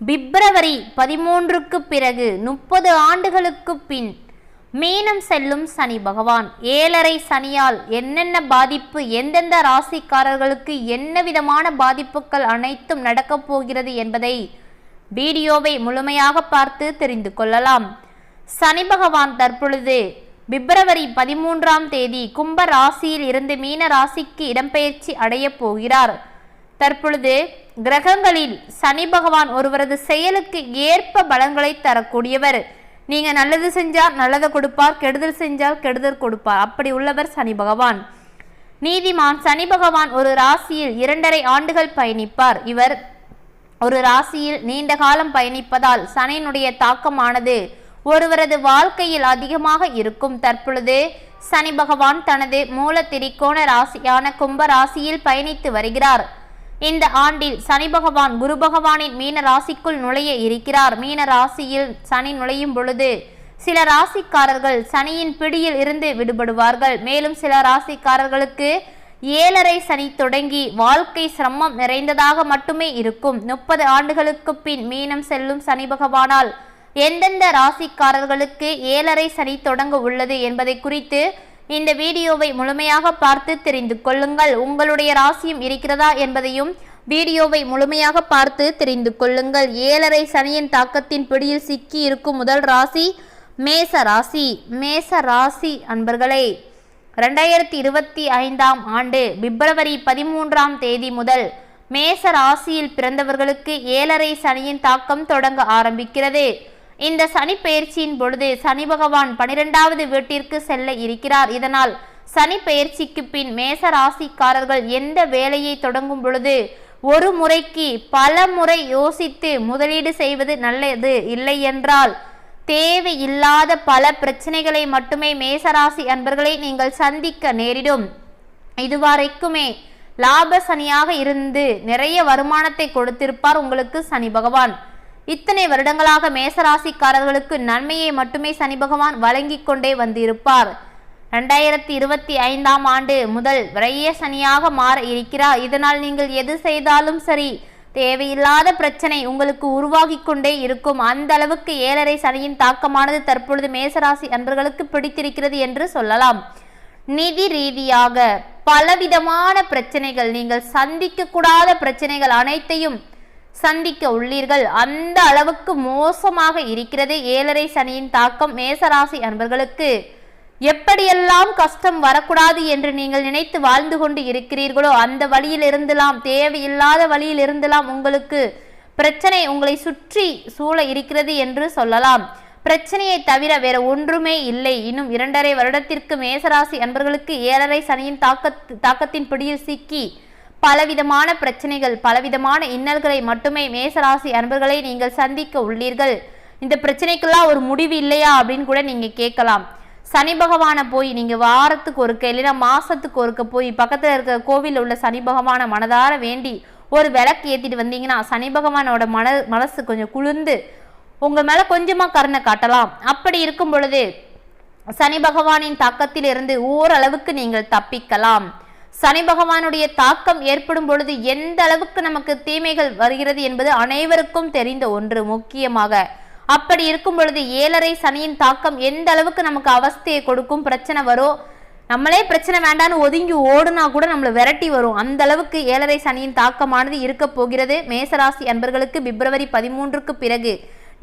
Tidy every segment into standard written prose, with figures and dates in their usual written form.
பிப்ரவரி 13க்கு பிறகு 30 ஆண்டுகளுக்கு பின் மீனம் செல்லும் சனி பகவான். 7.5 சனியால் என்னென்ன பாதிப்பு, எந்தெந்த ராசிக்காரர்களுக்கு என்ன விதமான பாதிப்புகள் அனைத்தும் நடக்கப் போகிறது என்பதை வீடியோவை முழுமையாக பார்த்து தெரிந்து கொள்ளலாம். சனி பகவான் தற்பொழுது பிப்ரவரி 13ஆம் தேதி கும்ப ராசியில் இருந்து மீன ராசிக்கு இடம்பெயர்ச்சி அடைய போகிறார். தற்பொழுது கிரகங்களில் சனி பகவான் ஒருவரது செயலுக்கு ஏற்ப பலன்களை தரக்கூடியவர். நீங்க நல்லது செஞ்சால் நல்லதை கொடுப்பார், கெடுதல் செஞ்சால் கெடுதல் கொடுப்பார். அப்படி உள்ளவர் சனி பகவான். நீதிமான் சனி பகவான் ஒரு ராசியில் 2.5 ஆண்டுகள் பயணிப்பார். இவர் ஒரு ராசியில் நீண்ட காலம் பயணிப்பதால் சனியினுடைய தாக்கமானது ஒருவரது வாழ்க்கையில் அதிகமாக இருக்கும். தற்பொழுது சனி பகவான் தனது மூல திரிகோண ராசியான கும்ப ராசியில் பயணித்து வருகிறார். இந்த ஆண்டில் சனி பகவான் குரு பகவானின் மீன ராசிக்குள் நுழைய இருக்கிறார். மீன ராசியில் சனி நுழையும் பொழுது சில ராசிக்காரர்கள் சனியின் பிடியில் இருந்து விடுபடுவார்கள். மேலும் சில ராசிக்காரர்களுக்கு 7.5 சனி தொடங்கி வாழ்க்கை சிரமம் நிறைந்ததாக மட்டுமே இருக்கும். 30 ஆண்டுகளுக்கு பின் மீனம் செல்லும் சனி பகவானால் எந்தெந்த ராசிக்காரர்களுக்கு 7.5 சனி தொடங்க உள்ளது என்பதை குறித்து இந்த வீடியோவை முழுமையாக பார்த்து தெரிந்து கொள்ளுங்கள். உங்களுடைய ராசியும் இருக்கிறதா என்பதையும் வீடியோவை முழுமையாக பார்த்து தெரிந்து கொள்ளுங்கள். 7.5 சனியின் தாக்கத்தின் பிடியில் சிக்கி இருக்கும் முதல் ராசி மேச ராசி. மேச ராசி அன்பர்களே, 2025ஆம் ஆண்டு பிப்ரவரி 13ஆம் தேதி முதல் மேச ராசியில் பிறந்தவர்களுக்கு 7.5 சனியின் தாக்கம் தொடங்க ஆரம்பிக்கிறது. இந்த சனி பெயர்ச்சியின் பொழுது சனி பகவான் 12வது வீட்டிற்கு செல்ல இருக்கிறார். இதனால் சனி பெயர்ச்சிக்கு பின் மேச ராசிக்காரர்கள் எந்த வேலையை தொடங்கும் பொழுது ஒரு முறைக்கு பல முறை யோசித்து முதலீடு செய்வது நல்லது. இல்லை என்றால் தேவையில்லாத பல பிரச்சனைகளை மட்டுமே மேசராசி அன்பர்களை நீங்கள் சந்திக்க நேரிடும். இதுவரைக்குமே லாப சனியாக இருந்து நிறைய வருமானத்தை கொடுத்திருப்பார் உங்களுக்கு சனி பகவான். இத்தனை வருடங்களாக மேசராசிக்காரர்களுக்கு நன்மையை மட்டுமே சனி பகவான் வழங்கி கொண்டே வந்திருப்பார். 2025ஆம் ஆண்டு முதல் விரைய சனியாக மாற இருக்கிறார். இதனால் நீங்கள் எது செய்தாலும் சரி தேவையில்லாத பிரச்சனை உங்களுக்கு உருவாகி கொண்டே இருக்கும். அந்த அளவுக்கு 7.5 சனியின் தாக்கமானது தற்பொழுது மேசராசி அன்பர்களுக்கு பிடித்திருக்கிறது என்று சொல்லலாம். நிதி ரீதியாக பலவிதமான பிரச்சனைகள், நீங்கள் சந்திக்க கூடாத பிரச்சனைகள் அனைத்தையும் சந்திக்க உள்ளீர்கள். அந்த அளவுக்கு மோசமாக இருக்கிறது 7.5 சனியின் தாக்கம். மேசராசி அன்பர்களுக்கு எப்படியெல்லாம் கஷ்டம் வரக்கூடாது என்று நீங்கள் நினைத்து வாழ்ந்து கொண்டு இருக்கிறீர்களோ அந்த வழியில் இருந்தெல்லாம், தேவையில்லாத வழியில் இருந்தெல்லாம் உங்களுக்கு பிரச்சனை உங்களை சுற்றி சூழ இருக்கிறது என்று சொல்லலாம். பிரச்சனையை தவிர வேற ஒன்றுமே இல்லை. இன்னும் 2.5 வருடத்திற்கு மேசராசி அன்பர்களுக்கு 7.5 சனியின் தாக்கத்தின் பிடியில் சிக்கி பலவிதமான பிரச்சனைகள், பலவிதமான இன்னல்களை மட்டுமே மேசராசி அன்பர்களை நீங்கள் சந்திக்க உள்ளீர்கள். இந்த பிரச்சனைக்கெல்லாம் ஒரு முடிவு இல்லையா அப்படின்னு கூட நீங்க கேட்கலாம். சனி பகவானை போய் நீங்க வாரத்துக்கு ஒருக்க இல்லைன்னா மாசத்துக்கு ஒருக்க போய் பக்கத்துல இருக்கிற கோவில் உள்ள சனி பகவானை மனதார வேண்டி ஒரு விளக்கு ஏத்திட்டு வந்தீங்கன்னா சனி பகவானோட மனசு கொஞ்சம் குளிர்ந்து உங்க மேல கொஞ்சமா கருணை காட்டலாம். அப்படி இருக்கும் பொழுது சனி பகவானின் தாக்கத்தில் இருந்து ஓரளவுக்கு நீங்கள் தப்பிக்கலாம். சனி பகவானுடைய தாக்கம் ஏற்படும் பொழுது எந்த அளவுக்கு நமக்கு தீமைகள் வருகிறது என்பது அனைவருக்கும் தெரிந்த ஒன்று. முக்கியமாக அப்படி இருக்கும் பொழுது 7.5 சனியின் தாக்கம் எந்த அளவுக்கு நமக்கு அவஸ்தையை கொடுக்கும், பிரச்சனை வரும். நம்மளே பிரச்சனை வேண்டான்னு ஒதுங்கி ஓடுனா கூட நம்மளை விரட்டி வரும். அந்த அளவுக்கு 7.5 சனியின் தாக்கமானது இருக்க போகிறது மேசராசி அன்பர்களுக்கு. பிப்ரவரி 13க்கு பிறகு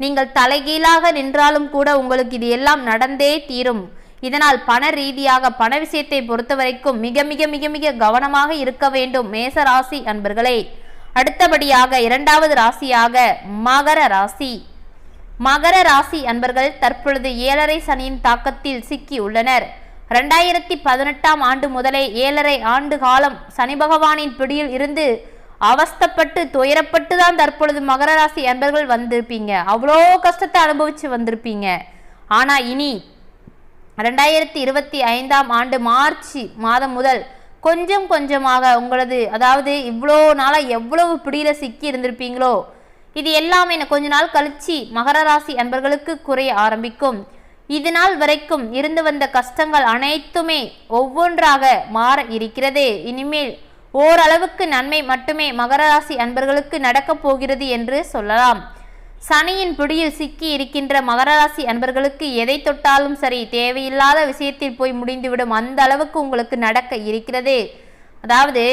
நீங்கள் தலைகீழாக நின்றாலும் கூட உங்களுக்கு இது எல்லாம் நடந்தே தீரும். இதனால் பண ரீதியாக பண விஷயத்தை பொறுத்த வரைக்கும் மிக மிக மிக மிக கவனமாக இருக்க வேண்டும் மேச ராசி அன்பர்களே. அடுத்தபடியாக 2வது ராசியாக மகர ராசி. மகர ராசி அன்பர்கள் தற்பொழுது 7.5 சனியின் தாக்கத்தில் சிக்கி உள்ளனர். 2018ஆம் ஆண்டு முதலே 7.5 ஆண்டு காலம் சனி பகவானின் பிடியில் இருந்து அவஸ்தப்பட்டு துயரப்பட்டு தான் தற்பொழுது மகர ராசி அன்பர்கள் வந்திருப்பீங்க. அவ்வளோ கஷ்டத்தை அனுபவிச்சு வந்திருப்பீங்க. ஆனா இனி 2025ஆம் ஆண்டு மார்ச் மாதம் முதல் கொஞ்சம் கொஞ்சமாக உங்களது, அதாவது இவ்வளோ நாளாக எவ்வளவு பிடியில சிக்கி இருந்திருப்பீங்களோ இது எல்லாமே கொஞ்ச நாள் கழிச்சு மகர ராசி அன்பர்களுக்கு குறைய ஆரம்பிக்கும். இது நாள் வரைக்கும் இருந்து வந்த கஷ்டங்கள் அனைத்துமே ஒவ்வொன்றாக மாற இருக்கிறது. இனிமேல் ஓரளவுக்கு நன்மை மட்டுமே மகர ராசி அன்பர்களுக்கு நடக்கப் போகிறது என்று சொல்லலாம். சனியின் பிடியில் சிக்கி இருக்கின்ற மகர ராசி அன்பர்களுக்கு எதை தொட்டாலும் சரி தேவையில்லாத விஷயத்தில் போய் முடிந்துவிடும். அந்த அளவுக்கு உங்களுக்கு நடக்க இருக்கிறது. அதாவது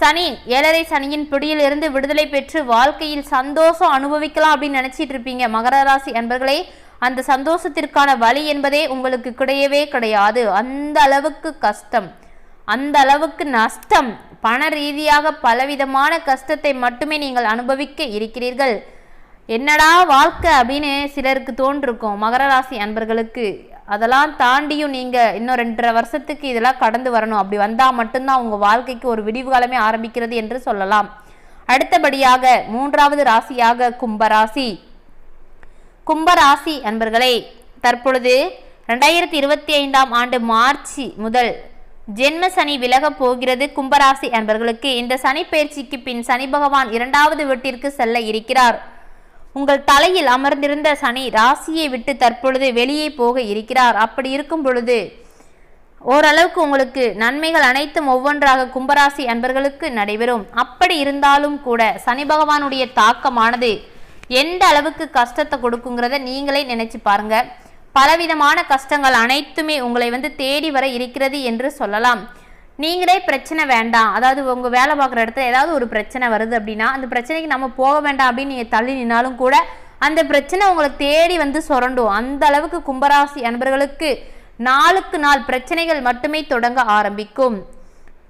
சனி 7.5 சனியின் பிடியில் இருந்து விடுதலை பெற்று வாழ்க்கையில் சந்தோஷம் அனுபவிக்கலாம் அப்படின்னு நினைச்சிட்டு இருப்பீங்க மகர ராசி அன்பர்களே. அந்த சந்தோஷத்திற்கான வழி என்பதே உங்களுக்கு கிடையவே கிடையாது. அந்த அளவுக்கு கஷ்டம், அந்த அளவுக்கு நஷ்டம், பண ரீதியாக பலவிதமான கஷ்டத்தை மட்டுமே நீங்கள் அனுபவிக்க இருக்கிறீர்கள். என்னடா வாழ்க்கை அப்படின்னு சிலருக்கு தோன்றிருக்கும் மகர ராசி அன்பர்களுக்கு. அதெல்லாம் தாண்டியும் நீங்கள் இன்னும் 2.5 வருஷத்துக்கு இதெல்லாம் கடந்து வரணும். அப்படி வந்தால் மட்டும்தான் உங்கள் வாழ்க்கைக்கு ஒரு விடிவு காலமே ஆரம்பிக்கிறது என்று சொல்லலாம். அடுத்தபடியாக 3வது ராசியாக கும்பராசி. கும்பராசி அன்பர்களே, தற்பொழுது 2025ஆம் ஆண்டு மார்ச் முதல் ஜென்ம சனி விலக போகிறது. கும்பராசி அன்பர்களுக்கு இந்த சனி பயிற்சிக்கு பின் சனி பகவான் 2வது வீட்டிற்கு செல்ல இருக்கிறார். உங்கள் தலையில் அமர்ந்திருந்த சனி ராசியை விட்டு தற்பொழுது வெளியே போக இருக்கிறார். அப்படி இருக்கும் பொழுது ஓரளவுக்கு உங்களுக்கு நன்மைகள் அனைத்தும் ஒவ்வொன்றாக கும்பராசி அன்பர்களுக்கு நடைபெறும். அப்படி இருந்தாலும் கூட சனி பகவானுடைய தாக்கமானது எந்த அளவுக்கு கஷ்டத்தை கொடுக்குங்கிறத நீங்களே நினைச்சு பாருங்க. பலவிதமான கஷ்டங்கள் அனைத்துமே உங்களை தேடி வர இருக்கிறது என்று சொல்லலாம். நீங்களே பிரச்சனை வேண்டாம், அதாவது உங்கள் வேலை பார்க்குற இடத்துல ஏதாவது ஒரு பிரச்சனை வருது அப்படின்னா அந்த பிரச்சனைக்கு நம்ம போக வேண்டாம் அப்படின்னு நீங்கள் தள்ளி நின்னாலும் கூட அந்த பிரச்சனை உங்களை தேடி சுரண்டும். அந்த அளவுக்கு கும்பராசி அன்பர்களுக்கு நாளுக்கு நாள் பிரச்சனைகள் மட்டுமே தொடங்க ஆரம்பிக்கும்.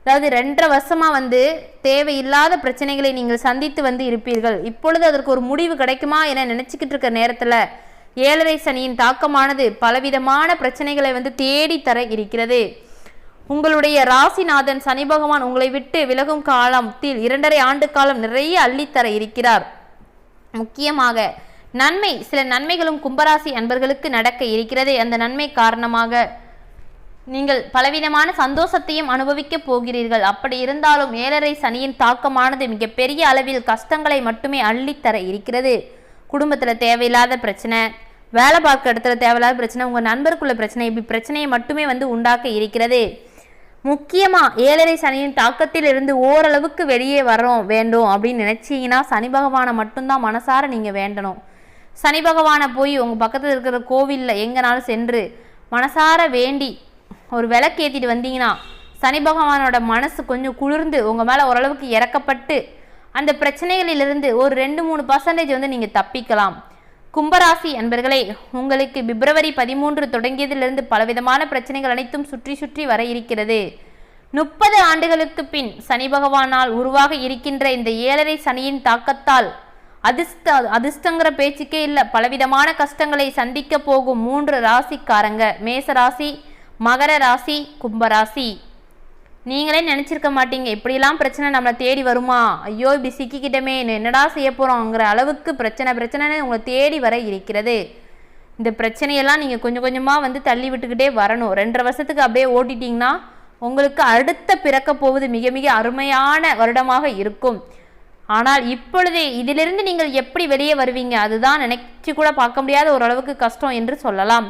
அதாவது 2.5 வருஷமாக தேவையில்லாத பிரச்சனைகளை நீங்கள் சந்தித்து இருப்பீர்கள். இப்பொழுது அதற்கு ஒரு முடிவு கிடைக்குமா என நினச்சிக்கிட்டு இருக்க நேரத்தில் 7.5 சனியின் தாக்கமானது பலவிதமான பிரச்சனைகளை தேடி தர இருக்கிறது. உங்களுடைய ராசிநாதன் சனி பகவான் உங்களை விட்டு விலகும் காலத்தில் 2.5 ஆண்டு காலம் நிறைய அள்ளித்தர இருக்கிறார். முக்கியமாக நன்மை, சில நன்மைகளும் கும்பராசி அன்பர்களுக்கு நடக்க இருக்கிறது. அந்த நன்மை காரணமாக நீங்கள் பலவிதமான சந்தோஷத்தையும் அனுபவிக்க போகிறீர்கள். அப்படி இருந்தாலும் 7.5 சனியின் தாக்கமானது மிகப்பெரிய அளவில் கஷ்டங்களை மட்டுமே அள்ளித்தர இருக்கிறது. குடும்பத்தில் தேவையில்லாத பிரச்சனை, வேலை பார்க்க இடத்துல தேவையில்லாத பிரச்சனை, உங்கள் நண்பருக்குள்ள பிரச்சனை, இப்படி பிரச்சனையை மட்டுமே உண்டாக்க இருக்கிறது. முக்கியமாக 7.5 சனியின் தாக்கத்தில் இருந்து ஓரளவுக்கு வெளியே வேண்டும் அப்படின்னு நினச்சிங்கன்னா சனி பகவானை மட்டும்தான் மனசார நீங்கள் வேண்டணும். சனி பகவானை போய் உங்கள் பக்கத்தில் இருக்கிற கோவிலில் எங்கேனாலும் சென்று மனசார வேண்டி ஒரு விளக்கேற்றிட்டு வந்தீங்கன்னா சனி பகவானோட மனசு கொஞ்சம் குளிர்ந்து உங்கள் மேலே ஓரளவுக்கு இறக்கப்பட்டு அந்த பிரச்சனைகளிலிருந்து ஒரு 2-3% நீங்கள் தப்பிக்கலாம். கும்பராசி அன்பர்களே, உங்களுக்கு பிப்ரவரி 13 தொடங்கியதிலிருந்து பலவிதமான பிரச்சனைகள் அனைத்தும் சுற்றி வர இருக்கிறது. 30 ஆண்டுகளுக்கு பின் சனி பகவானால் உருவாக இருக்கின்ற இந்த 7.5 சனியின் தாக்கத்தால் அதிர்ஷ்டங்கிற பேச்சுக்கே இல்லை, பலவிதமான கஷ்டங்களை சந்திக்க போகும் 3 ராசிக்காரங்க மேச ராசி, மகர ராசி, கும்பராசி. நீங்களே நினச்சிருக்க மாட்டீங்க இப்படிலாம் பிரச்சனை நம்மளை தேடி வருமா, ஐயோ இப்படி சிக்கிக்கிட்டமே என்னடா செய்ய போகிறோங்கிற அளவுக்கு பிரச்சனைன்னு உங்களை தேடி வர இருக்கிறது. இந்த பிரச்சனையெல்லாம் நீங்கள் கொஞ்சம் கொஞ்சமாக தள்ளி விட்டுக்கிட்டே வரணும். 2.5 வருஷத்துக்கு அப்படியே ஓட்டிட்டிங்கன்னா உங்களுக்கு அடுத்த பிறக்க போவது மிக மிக அருமையான வருடமாக இருக்கும். ஆனால் இப்பொழுதே இதிலிருந்து நீங்கள் எப்படி வெளியே வருவீங்க அதுதான் நினைச்சு கூட பார்க்க முடியாத ஓரளவுக்கு கஷ்டம் என்று சொல்லலாம்.